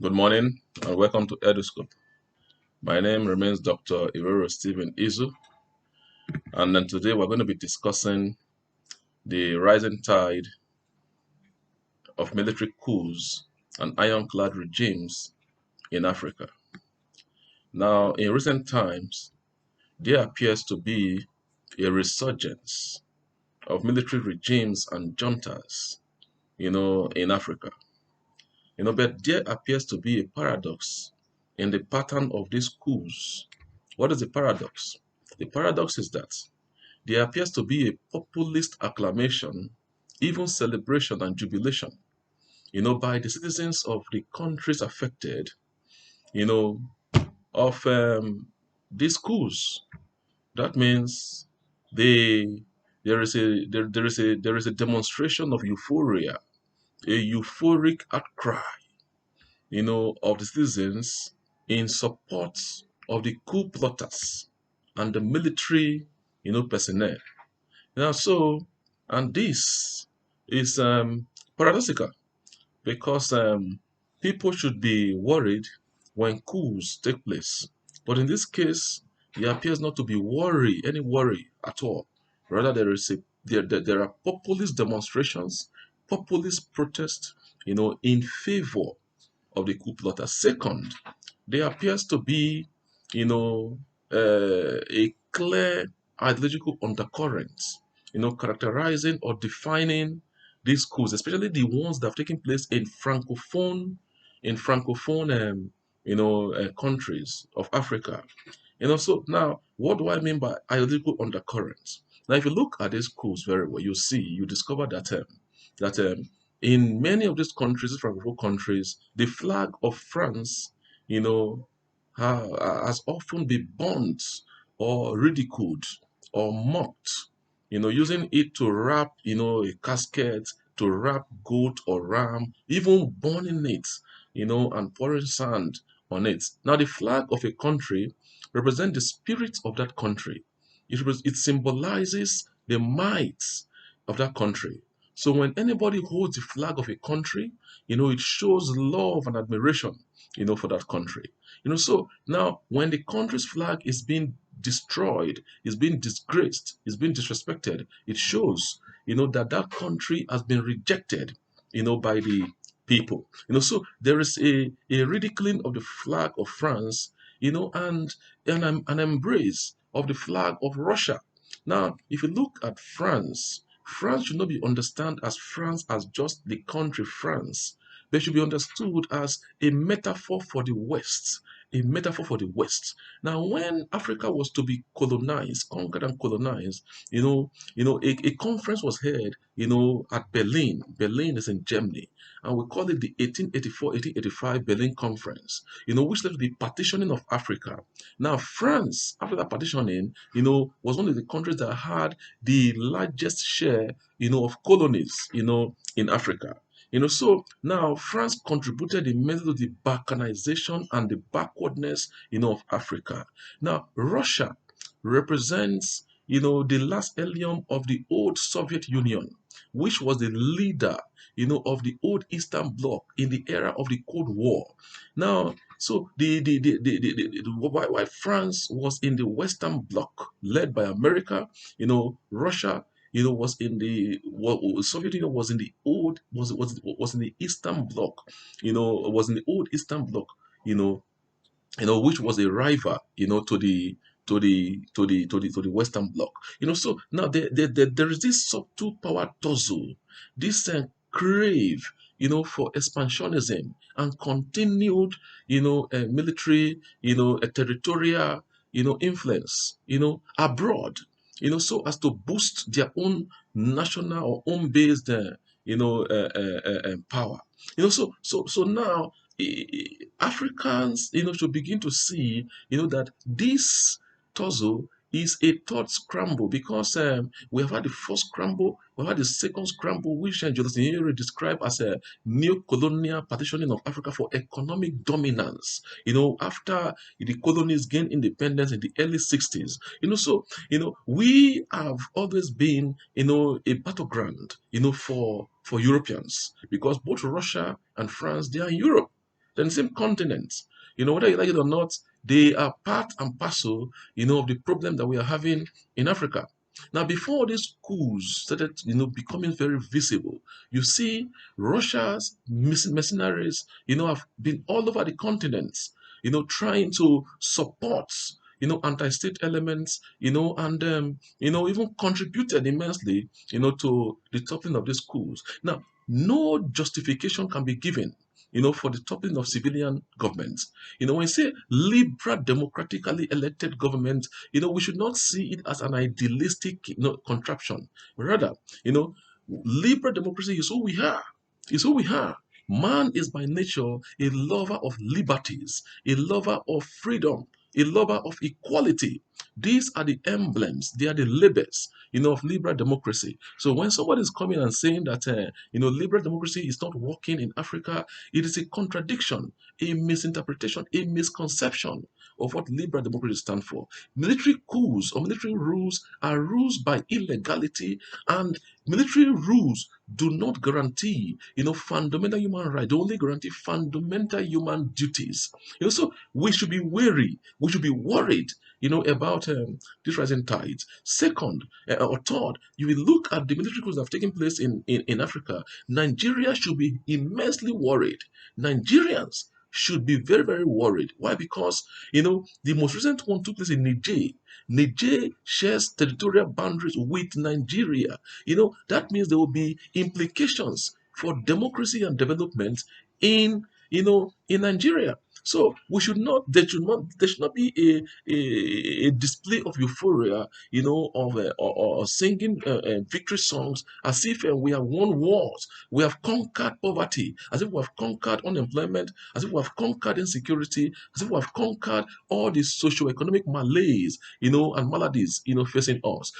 Good morning and welcome to EduScope. My name remains Dr. Iroro Stephen Izu, and then today we're going to be discussing the rising tide of military coups and ironclad regimes in Africa. Now, in recent times, there appears to be a resurgence of military regimes and juntas, in Africa. But there appears to be a paradox in the pattern of these coups. What is the paradox? The paradox is that there appears to be a populist acclamation, even celebration and jubilation, by the citizens of the countries affected, you know, of these coups. That means they there is a demonstration of euphoria, a euphoric outcry, of the citizens in support of the coup plotters and the military, personnel. Now, and this is paradoxical because people should be worried when coups take place. But in this case, there appears not to be any worry at all. Rather, there are populist demonstrations, populist protests, in favor of the coup plotter. Second, there appears to be, a clear ideological undercurrent, characterizing or defining these coups, especially the ones that have taken place in francophone, countries of Africa. So now, what do I mean by ideological undercurrents? Now, if you look at these coups very well, you discover that in many of these countries, these francophone countries, the flag of France, you know, has often been burnt or ridiculed or mocked, using it to wrap, a casket, to wrap goat or ram, even burning it, and pouring sand on it. Now, the flag of a country represents the spirit of that country. It symbolizes the might of that country. So when anybody holds the flag of a country, it shows love and admiration, for that country. So now when the country's flag is being destroyed, is being disgraced, is being disrespected, it shows, that that country has been rejected, by the people. So there is a ridiculing of the flag of France, and an embrace of the flag of Russia. Now, if you look at France, France should not be understood as France as just the country France. They should be understood as a metaphor for the West. A metaphor for the West. Now, when Africa was to be colonized, conquered and colonized, a conference was held, at Berlin. Berlin is in Germany, and we call it the 1884-1885 Berlin Conference, which led to the partitioning of Africa. Now, France, after that partitioning, was one of the countries that had the largest share, of colonies, in Africa. So now France contributed immensely to the balkanization and the backwardness, of Africa. Now, Russia represents, the last helium of the old Soviet Union, which was the leader, of the old Eastern Bloc in the era of the Cold War. Now, so why France was in the Western Bloc led by America, Russia, was in the Soviet Union was in the old was in the Eastern Bloc, was in the old Eastern Bloc, you know, which was a rival, to the Western Bloc. So now there is this subtle power tussle, this crave, for expansionism and continued, military, territorial, influence, abroad, so as to boost their own national or own based, power. So now Africans, should begin to see, that this tussle is a third scramble because we have had the first scramble, we have had the second scramble, which Joseph Nyerere described as a neo-colonial partitioning of Africa for economic dominance. After the colonies gained independence in the early 60s, so we have always been, a battleground, for Europeans because both Russia and France they are in Europe. They're in the same continent. Whether you like it or not, they are part and parcel, of the problem that we are having in Africa. Now, before these coups started, becoming very visible, you see Russia's mercenaries, have been all over the continents, trying to support, anti-state elements, and even contributed immensely, to the toppling of these coups. Now, no justification can be given, for the toppling of civilian governments. When you say liberal, democratically elected government, we should not see it as an idealistic, contraption. Rather, you know, liberal democracy is who we are. Is who we are. Man is by nature a lover of liberties, a lover of freedom, a lover of equality. These are the emblems, they are the labels, of liberal democracy. So when somebody is coming and saying that, liberal democracy is not working in Africa, it is a contradiction, a misinterpretation, a misconception of what liberal democracy stands for. Military coups or military rules are rules by illegality, and military rules do not guarantee, fundamental human rights. They only guarantee fundamental human duties. So we should be wary. We should be worried, about this rising tides. Second, or third, you will look at the military coups that have taken place in Africa. Nigeria should be immensely worried. Nigerians should be very, very worried. Why? Because, the most recent one took place in Niger. Niger shares territorial boundaries with Nigeria. That means there will be implications for democracy and development in Nigeria. So we should not, there should not be a display of euphoria, of or singing victory songs as if we have won wars, we have conquered poverty, as if we have conquered unemployment, as if we have conquered insecurity, as if we have conquered all the socio-economic malaise, and maladies, facing us.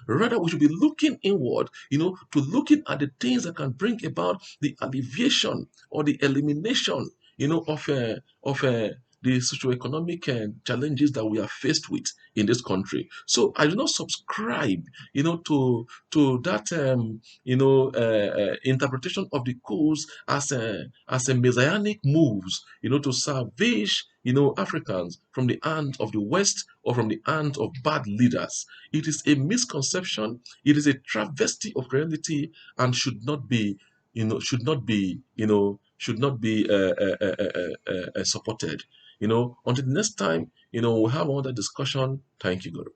Rather we should be looking inward, to looking at the things that can bring about the alleviation or the elimination, of the socioeconomic challenges that we are faced with in this country. So I do not subscribe, to that, interpretation of the course as a messianic moves, to salvage, Africans from the hands of the West or from the hands of bad leaders. It is a misconception. It is a travesty of reality and should not be, supported. Until the next time, we'll have another discussion. Thank you, God.